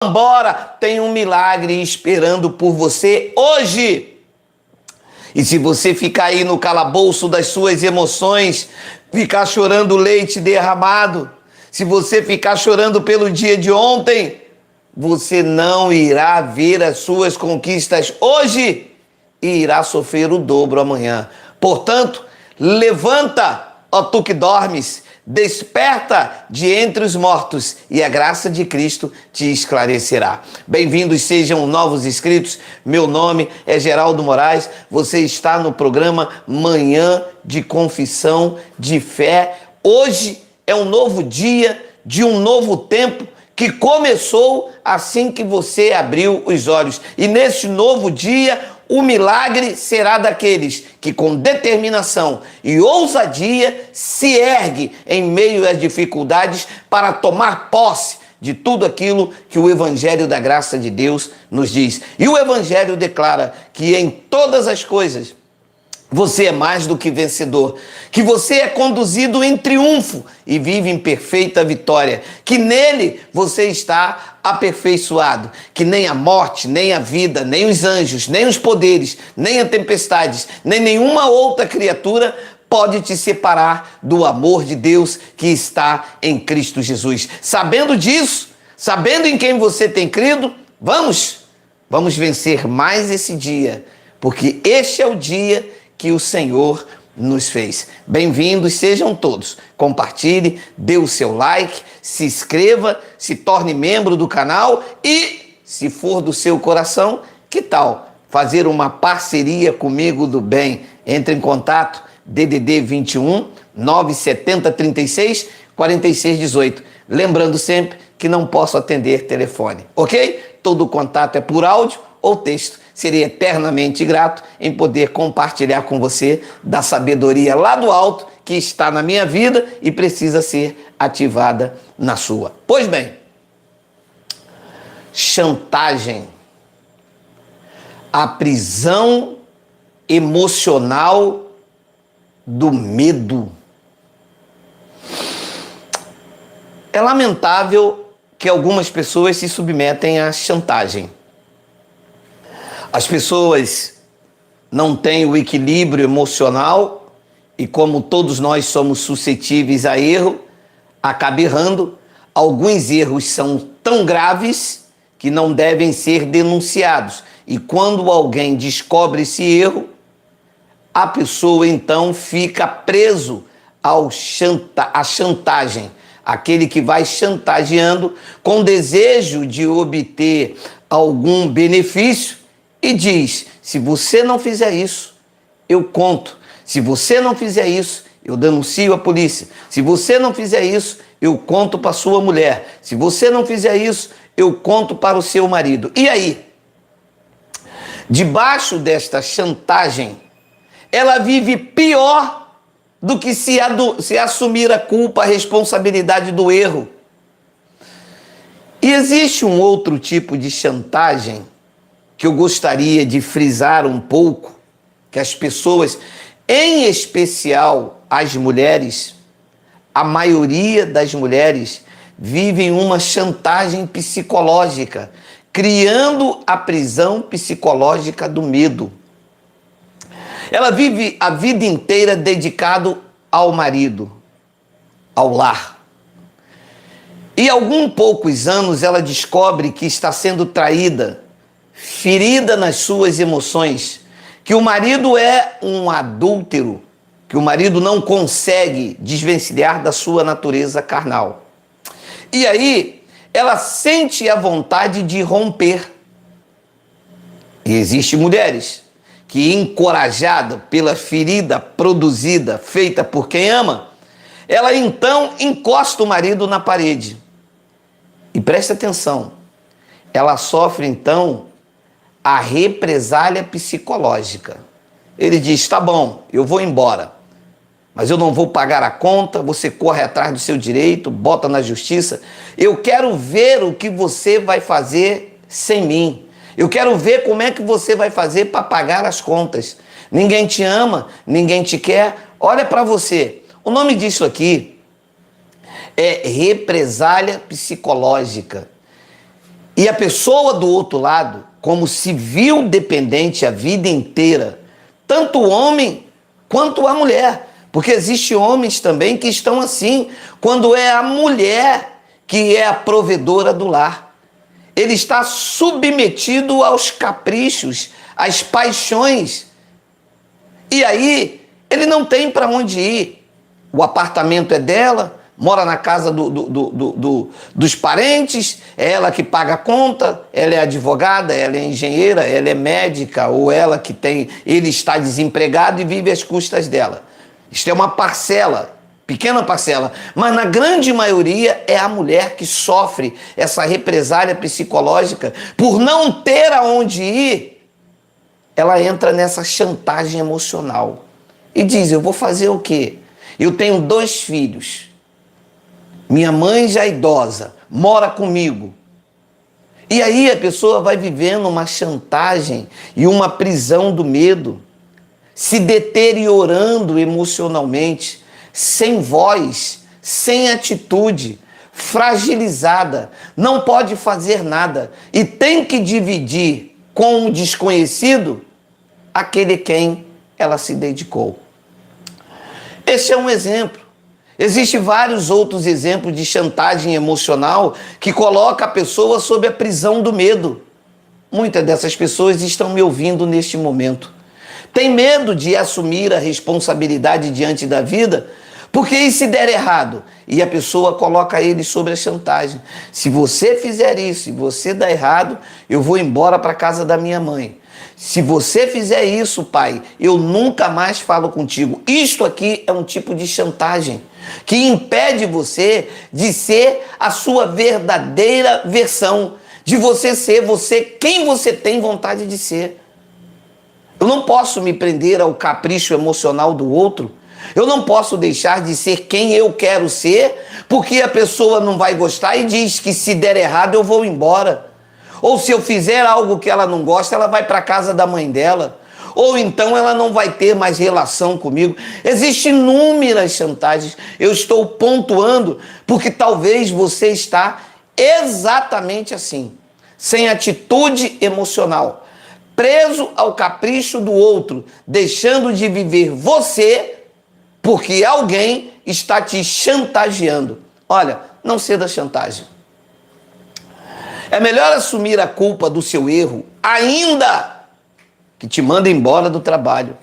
Embora tem um milagre esperando por você hoje. E se você ficar aí no calabouço das suas emoções, ficar chorando leite derramado, se você ficar chorando pelo dia de ontem, você não irá ver as suas conquistas hoje e irá sofrer o dobro amanhã. Portanto, levanta, ó tu que dormes, desperta de entre os mortos e a graça de Cristo te esclarecerá. Bem-vindos sejam novos inscritos, meu nome é Geraldo Moraes, você está no programa Manhã de Confissão de Fé. Hoje é um novo dia de um novo tempo que começou assim que você abriu os olhos. E nesse novo dia, o milagre será daqueles que com determinação e ousadia se ergue em meio às dificuldades para tomar posse de tudo aquilo que o Evangelho da Graça de Deus nos diz. E o Evangelho declara que em todas as coisas você é mais do que vencedor, que você é conduzido em triunfo e vive em perfeita vitória, que nele você está aperfeiçoado, que nem a morte, nem a vida, nem os anjos, nem os poderes, nem as tempestades, nem nenhuma outra criatura pode te separar do amor de Deus que está em Cristo Jesus. Sabendo disso, sabendo em quem você tem crido, vamos vencer mais esse dia, porque este é o dia que o Senhor nos fez. Bem-vindos sejam todos. Compartilhe, dê o seu like, se inscreva, se torne membro do canal e, se for do seu coração, que tal fazer uma parceria comigo do bem? Entre em contato, DDD 21 970 36 46 18. Lembrando sempre que não posso atender telefone, ok? Todo contato é por áudio ou texto. Serei eternamente grato em poder compartilhar com você da sabedoria lá do alto que está na minha vida e precisa ser ativada na sua. Pois bem, chantagem, a prisão emocional do medo. É lamentável que algumas pessoas se submetem à chantagem. As pessoas não têm o equilíbrio emocional e, como todos nós somos suscetíveis a erro, acaba errando. Alguns erros são tão graves que não devem ser denunciados. E quando alguém descobre esse erro, a pessoa então fica preso à chantagem. Aquele que vai chantageando com desejo de obter algum benefício, e diz, se você não fizer isso, eu conto. Se você não fizer isso, eu denuncio a polícia. Se você não fizer isso, eu conto para sua mulher. Se você não fizer isso, eu conto para o seu marido. E aí? Debaixo desta chantagem, ela vive pior do que se assumir a culpa, a responsabilidade do erro. E existe um outro tipo de chantagem que eu gostaria de frisar um pouco, que as pessoas, em especial as mulheres, a maioria das mulheres vivem uma chantagem psicológica, criando a prisão psicológica do medo. Ela vive a vida inteira dedicado ao marido, ao lar. E alguns poucos anos ela descobre que está sendo traída, ferida nas suas emoções, que o marido é um adúltero, que o marido não consegue desvencilhar da sua natureza carnal. E aí, ela sente a vontade de romper. E existem mulheres que, encorajada pela ferida produzida, feita por quem ama, ela então encosta o marido na parede. E preste atenção, ela sofre então a represália psicológica. Ele diz, tá bom, eu vou embora, mas eu não vou pagar a conta, você corre atrás do seu direito, bota na justiça. Eu quero ver o que você vai fazer sem mim. Eu quero ver como é que você vai fazer para pagar as contas. Ninguém te ama, ninguém te quer. Olha para você, o nome disso aqui é represália psicológica. E a pessoa do outro lado, como se viu dependente a vida inteira, tanto o homem quanto a mulher. Porque existem homens também que estão assim, quando é a mulher que é a provedora do lar. Ele está submetido aos caprichos, às paixões. E aí, ele não tem para onde ir. O apartamento é dela, mora na casa dos parentes, é ela que paga a conta, ela é advogada, ela é engenheira, ela é médica, ou ele está desempregado e vive às custas dela. Isto é uma parcela, pequena parcela, mas na grande maioria é a mulher que sofre essa represália psicológica por não ter aonde ir. Ela entra nessa chantagem emocional e diz: eu vou fazer o quê? Eu tenho 2 filhos, minha mãe já é idosa, mora comigo. E aí a pessoa vai vivendo uma chantagem e uma prisão do medo, se deteriorando emocionalmente, sem voz, sem atitude, fragilizada, não pode fazer nada e tem que dividir com um desconhecido aquele quem ela se dedicou. Esse é um exemplo. Existem vários outros exemplos de chantagem emocional que coloca a pessoa sob a prisão do medo. Muitas dessas pessoas estão me ouvindo neste momento. Tem medo de assumir a responsabilidade diante da vida, porque e se der errado? E a pessoa coloca ele sobre a chantagem. Se você fizer isso, se você der errado, eu vou embora para a casa da minha mãe. Se você fizer isso, pai, eu nunca mais falo contigo. Isto aqui é um tipo de chantagem que impede você de ser a sua verdadeira versão, de você ser quem você tem vontade de ser. Eu não posso me prender ao capricho emocional do outro. Eu não posso deixar de ser quem eu quero ser, porque a pessoa não vai gostar e diz que se der errado eu vou embora. Ou se eu fizer algo que ela não gosta, ela vai para a casa da mãe dela. Ou então ela não vai ter mais relação comigo. Existem inúmeras chantagens. Eu estou pontuando porque talvez você está exatamente assim, sem atitude emocional, preso ao capricho do outro, deixando de viver você porque alguém está te chantageando. Olha, não ceda chantagem. É melhor assumir a culpa do seu erro, ainda que te manda embora do trabalho,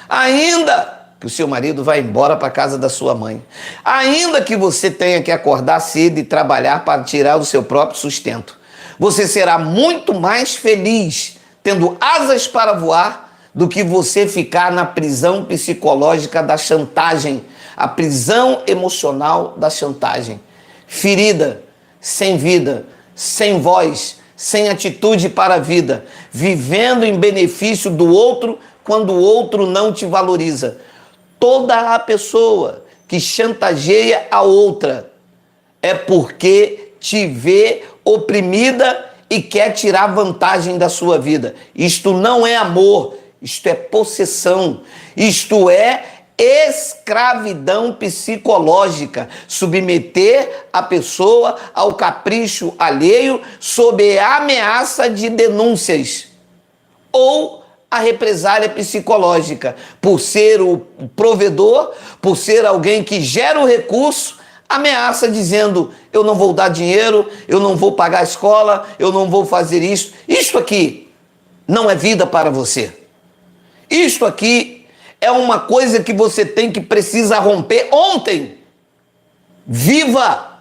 ainda que o seu marido vá embora para a casa da sua mãe, ainda que você tenha que acordar cedo e trabalhar para tirar o seu próprio sustento. Você será muito mais feliz tendo asas para voar do que você ficar na prisão psicológica da chantagem, a prisão emocional da chantagem. Ferida, sem vida, sem voz, sem atitude para a vida, vivendo em benefício do outro quando o outro não te valoriza. Toda a pessoa que chantageia a outra é porque te vê oprimida e quer tirar vantagem da sua vida. Isto não é amor, isto é possessão, isto é escravidão psicológica, submeter a pessoa ao capricho alheio sob a ameaça de denúncias ou a represália psicológica, por ser o provedor, por ser alguém que gera o recurso, ameaça dizendo: eu não vou dar dinheiro, eu não vou pagar a escola, eu não vou fazer isso. Isto aqui não é vida para você. Isto aqui é uma coisa que você precisa romper ontem. Viva!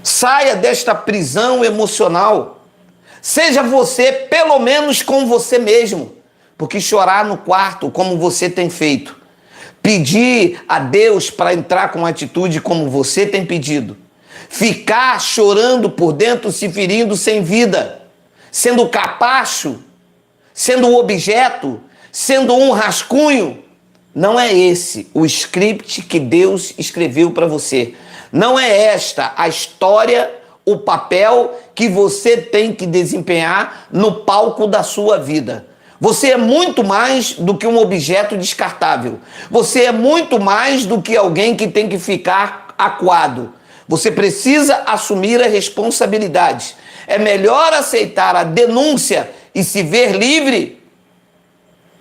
Saia desta prisão emocional. Seja você, pelo menos com você mesmo. Porque chorar no quarto, como você tem feito, pedir a Deus para entrar com atitude como você tem pedido, ficar chorando por dentro, se ferindo sem vida, sendo capacho, sendo objeto, sendo um rascunho, não é esse o script que Deus escreveu para você. Não é esta a história, o papel que você tem que desempenhar no palco da sua vida. Você é muito mais do que um objeto descartável. Você é muito mais do que alguém que tem que ficar acuado. Você precisa assumir a responsabilidade. É melhor aceitar a denúncia e se ver livre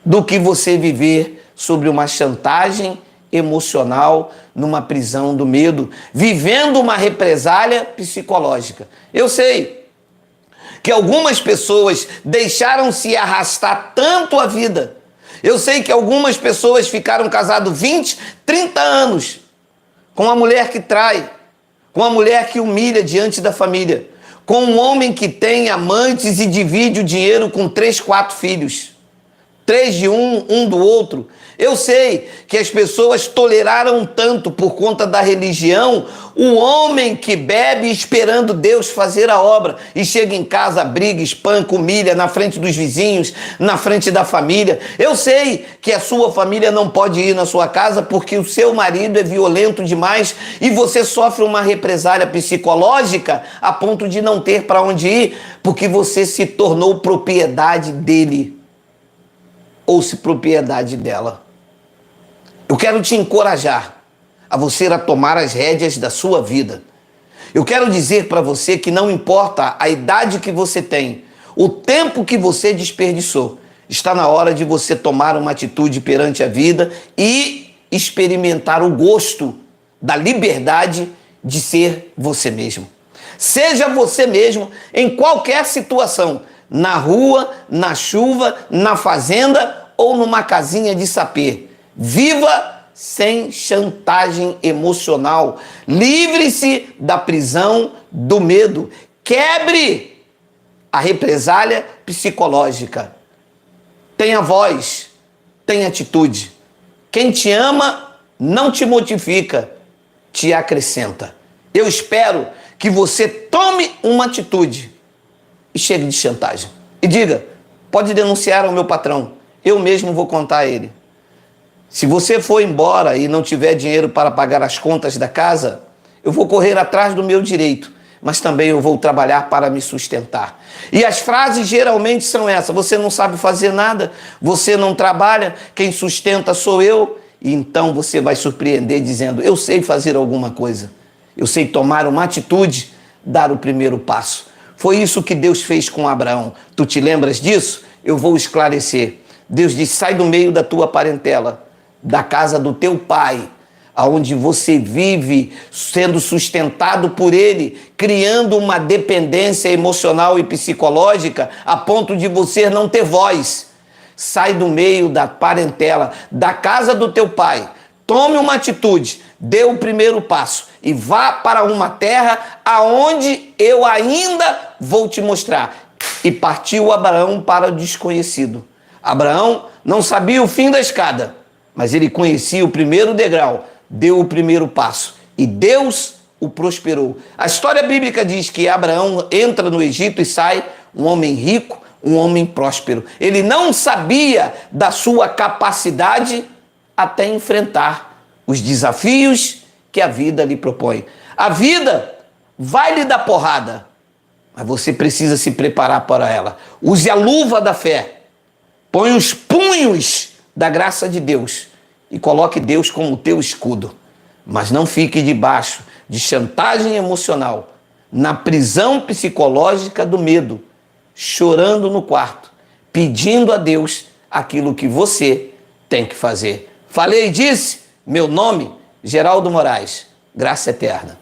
do que você viver sobre uma chantagem emocional, numa prisão do medo, vivendo uma represália psicológica. Eu sei que algumas pessoas deixaram se arrastar tanto a vida. Eu sei que algumas pessoas ficaram casadas 20, 30 anos com uma mulher que trai, com uma mulher que humilha diante da família, com um homem que tem amantes e divide o dinheiro com 3, 4 filhos. 3 de um do outro. Eu sei que as pessoas toleraram tanto por conta da religião o homem que bebe esperando Deus fazer a obra e chega em casa, briga, espanca, humilha na frente dos vizinhos, na frente da família. Eu sei que a sua família não pode ir na sua casa porque o seu marido é violento demais e você sofre uma represália psicológica a ponto de não ter para onde ir porque você se tornou propriedade dele ou se propriedade dela. Eu quero te encorajar a você a tomar as rédeas da sua vida. Eu quero dizer para você que não importa a idade que você tem, o tempo que você desperdiçou, está na hora de você tomar uma atitude perante a vida e experimentar o gosto da liberdade de ser você mesmo. Seja você mesmo em qualquer situação, na rua, na chuva, na fazenda ou numa casinha de sapê. Viva sem chantagem emocional. Livre-se da prisão do medo. Quebre a represália psicológica. Tenha voz, tenha atitude. Quem te ama não te modifica, te acrescenta. Eu espero que você tome uma atitude e chegue de chantagem. E diga, pode denunciar ao meu patrão, eu mesmo vou contar a ele. Se você for embora e não tiver dinheiro para pagar as contas da casa, eu vou correr atrás do meu direito, mas também eu vou trabalhar para me sustentar. E as frases geralmente são essas: você não sabe fazer nada, você não trabalha, quem sustenta sou eu. E então você vai surpreender dizendo, eu sei fazer alguma coisa, eu sei tomar uma atitude, dar o primeiro passo. Foi isso que Deus fez com Abraão. Tu te lembras disso? Eu vou esclarecer. Deus disse, sai do meio da tua parentela, da casa do teu pai, aonde você vive sendo sustentado por ele, criando uma dependência emocional e psicológica a ponto de você não ter voz. Sai do meio da parentela, da casa do teu pai, tome uma atitude, dê o primeiro passo e vá para uma terra aonde eu ainda vou te mostrar. E partiu Abraão para o desconhecido. Abraão não sabia o fim da escada, mas ele conhecia o primeiro degrau, deu o primeiro passo e Deus o prosperou. A história bíblica diz que Abraão entra no Egito e sai um homem rico, um homem próspero. Ele não sabia da sua capacidade até enfrentar os desafios que a vida lhe propõe. A vida vai lhe dar porrada, mas você precisa se preparar para ela. Use a luva da fé, põe os punhos da graça de Deus e coloque Deus como teu escudo. Mas não fique debaixo de chantagem emocional, na prisão psicológica do medo, chorando no quarto, pedindo a Deus aquilo que você tem que fazer. Falei e disse, meu nome, Geraldo Moraes, graça eterna.